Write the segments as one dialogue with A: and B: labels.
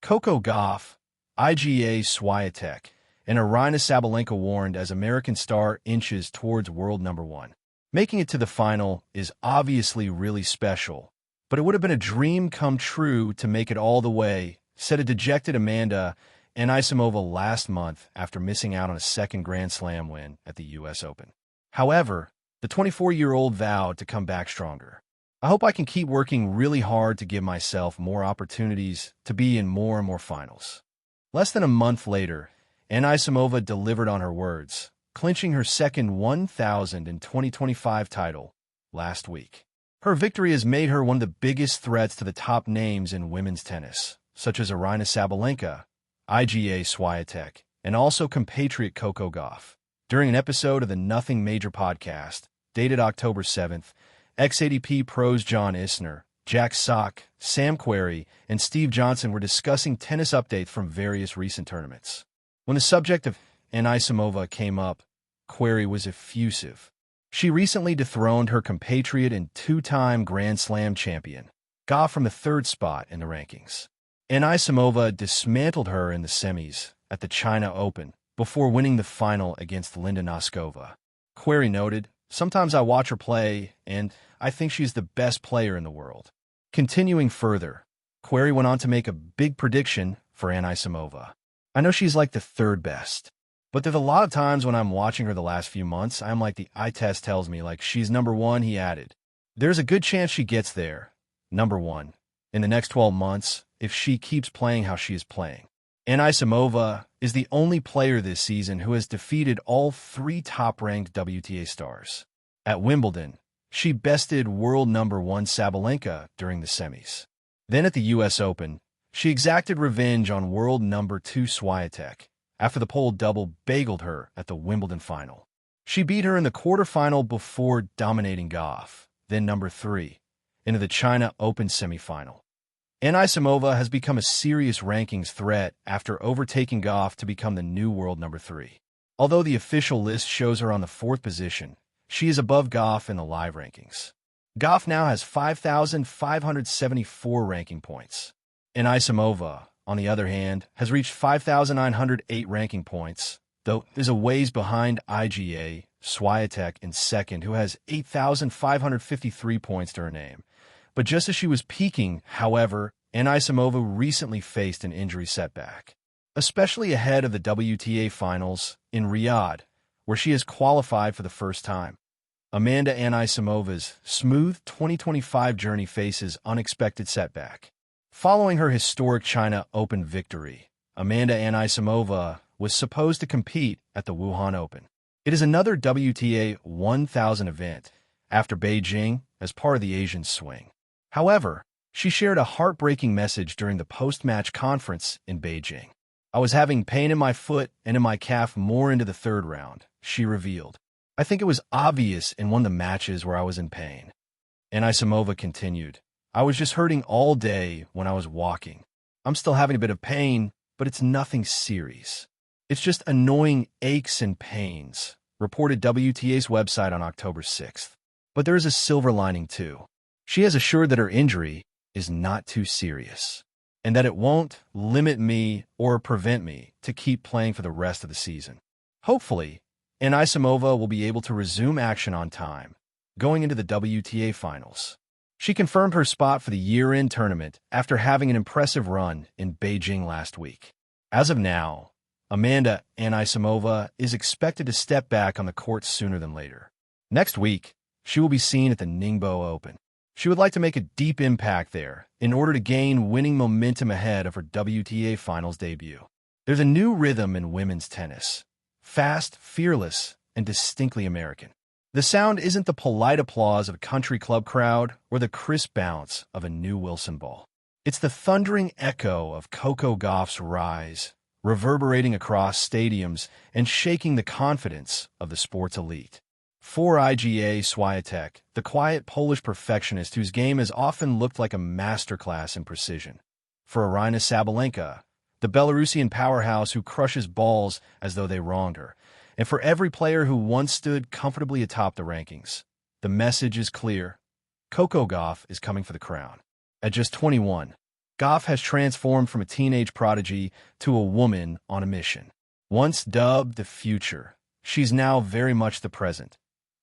A: Coco Gauff, Iga Swiatek, and Aryna Sabalenka warned as American star inches towards world number one. Making it to the final is obviously really special, but it would have been a dream come true to make it all the way, said a dejected Amanda Anisimova last month after missing out on a second Grand Slam win at the U.S. Open. However, the 24-year-old vowed to come back stronger. I hope I can keep working really hard to give myself more opportunities to be in more and more finals. Less than a month later, Anisimova delivered on her words, clinching her second 1,000 in 2025 title last week. Her victory has made her one of the biggest threats to the top names in women's tennis, such as Aryna Sabalenka, Iga Swiatek, and also compatriot Coco Gauff. During an episode of the Nothing Major podcast, dated October 7th, X80P pros John Isner, Jack Sock, Sam Querrey, and Steve Johnson were discussing tennis updates from various recent tournaments. When the subject of Anisimova came up, Querrey was effusive. She recently dethroned her compatriot and two-time Grand Slam champion, Gauff, from the third spot in the rankings. Anisimova dismantled her in the semis at the China Open before winning the final against Linda Noskova. Querrey noted, "Sometimes I watch her play, and I think she's the best player in the world." Continuing further, Querrey went on to make a big prediction for Anisimova. "I know she's like the third best, but there's a lot of times when I'm watching her the last few months, I'm like the eye test tells me like she's number one," he added. "There's a good chance she gets there, number one, in the next 12 months if she keeps playing how she is playing." Anisimova is the only player this season who has defeated all three top-ranked WTA stars. At Wimbledon, she bested world number one Sabalenka during the semis. Then at the U.S. Open, she exacted revenge on world number two Swiatek after the pole double bageled her at the Wimbledon final. She beat her in the quarterfinal before dominating Gauff, then number three, into the China Open semifinal. Anisimova has become a serious rankings threat after overtaking Gauff to become the new world number three. Although the official list shows her on the fourth position, she is above Gauff in the live rankings. Gauff now has 5,574 ranking points. Anisimova, on the other hand, has reached 5,908 ranking points, though there's a ways behind Iga Swiatek in second, who has 8,553 points to her name. But just as she was peaking, however, Anisimova recently faced an injury setback, especially ahead of the WTA finals in Riyadh, where she has qualified for the first time. Amanda Anisimova's smooth 2025 journey faces unexpected setback. Following her historic China Open victory, Amanda Anisimova was supposed to compete at the Wuhan Open. It is another WTA 1000 event after Beijing as part of the Asian swing. However, she shared a heartbreaking message during the post-match conference in Beijing. "I was having pain in my foot and in my calf more into the third round," she revealed. "I think it was obvious in one of the matches where I was in pain." Anisimova continued, "I was just hurting all day when I was walking. I'm still having a bit of pain, but it's nothing serious. It's just annoying aches and pains," reported WTA's website on October 6th. But there is a silver lining too. She has assured that her injury is not too serious, and that it won't limit me or prevent me to keep playing for the rest of the season. Hopefully, Anisimova will be able to resume action on time, going into the WTA finals. She confirmed her spot for the year-end tournament after having an impressive run in Beijing last week. As of now, Amanda Anisimova is expected to step back on the court sooner than later. Next week, she will be seen at the Ningbo Open. She would like to make a deep impact there in order to gain winning momentum ahead of her WTA Finals debut. There's a new rhythm in women's tennis. Fast, fearless, and distinctly American. The sound isn't the polite applause of a country club crowd or the crisp bounce of a new Wilson ball. It's the thundering echo of Coco Gauff's rise, reverberating across stadiums and shaking the confidence of the sport's elite. For Iga Swiatek, the quiet Polish perfectionist whose game has often looked like a masterclass in precision. For Aryna Sabalenka, the Belarusian powerhouse who crushes balls as though they wronged her. And for every player who once stood comfortably atop the rankings, the message is clear. Coco Gauff is coming for the crown. At just 21, Gauff has transformed from a teenage prodigy to a woman on a mission. Once dubbed the future, she's now very much the present,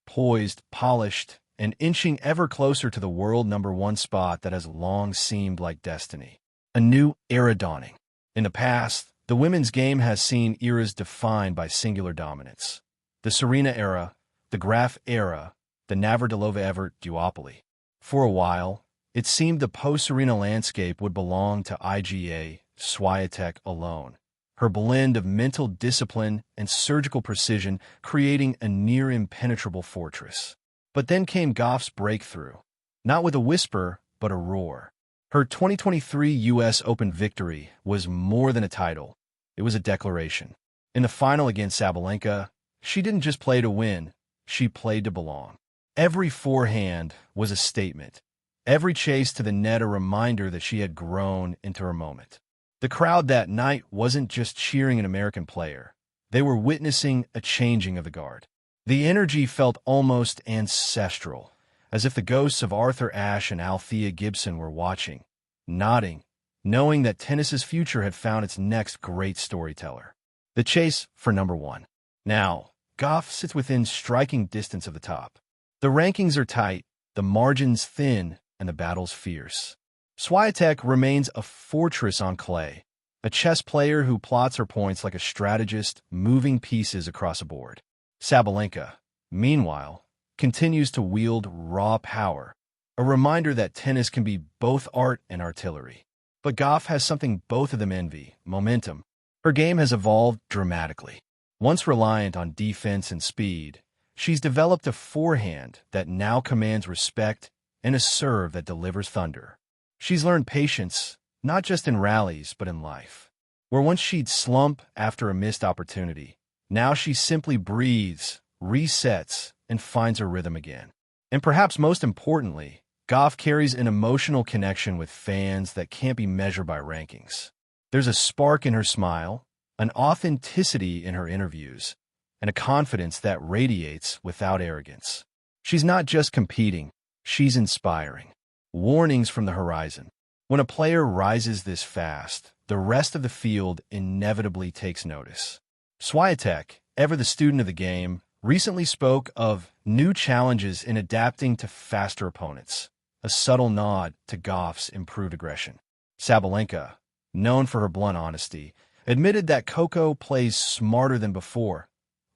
A: poised, polished, and inching ever closer to the world #1 spot that has long seemed like destiny. A new era dawning. In the past, the women's game has seen eras defined by singular dominance. The Serena era, the Graf era, the Navratilova-Evert duopoly. For a while, it seemed the post-Serena landscape would belong to Iga Swiatek alone, her blend of mental discipline and surgical precision creating a near-impenetrable fortress. But then came Gauff's breakthrough, not with a whisper, but a roar. Her 2023 U.S. Open victory was more than a title. It was a declaration. In the final against Sabalenka, she didn't just play to win, she played to belong. Every forehand was a statement. Every chase to the net a reminder that she had grown into her moment. The crowd that night wasn't just cheering an American player. They were witnessing a changing of the guard. The energy felt almost ancestral, as if the ghosts of Arthur Ashe and Althea Gibson were watching, nodding, knowing that tennis's future had found its next great storyteller. The chase for #1. Now, Gauff sits within striking distance of the top. The rankings are tight, the margins thin, and the battle's fierce. Swiatek remains a fortress on clay, a chess player who plots her points like a strategist, moving pieces across a board. Sabalenka, meanwhile, continues to wield raw power, a reminder that tennis can be both art and artillery. But Gauff has something both of them envy: momentum. Her game has evolved dramatically. Once reliant on defense and speed, she's developed a forehand that now commands respect and a serve that delivers thunder. She's learned patience, not just in rallies, but in life. Where once she'd slump after a missed opportunity, now she simply breathes, resets, and finds her rhythm again. And perhaps most importantly, Gauff carries an emotional connection with fans that can't be measured by rankings. There's a spark in her smile, an authenticity in her interviews, and a confidence that radiates without arrogance. She's not just competing, she's inspiring. Warnings from the horizon. When a player rises this fast, the rest of the field inevitably takes notice. Swiatek, ever the student of the game, recently spoke of new challenges in adapting to faster opponents, a subtle nod to Gauff's improved aggression. Sabalenka, known for her blunt honesty, admitted that Coco plays smarter than before,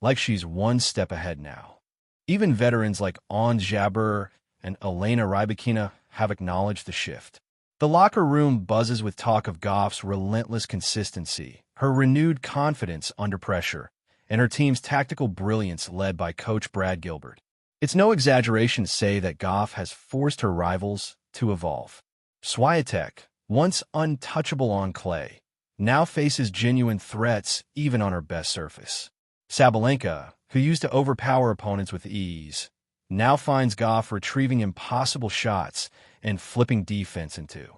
A: like she's one step ahead now. Even veterans like Ons Jabeur and Elena Rybakina have acknowledged the shift. The locker room buzzes with talk of Gauff's relentless consistency, her renewed confidence under pressure, and her team's tactical brilliance led by coach Brad Gilbert. It's no exaggeration to say that Gauff has forced her rivals to evolve. Swiatek, once untouchable on clay, now faces genuine threats even on her best surface. Sabalenka, who used to overpower opponents with ease, now finds Gauff retrieving impossible shots and flipping defense in two.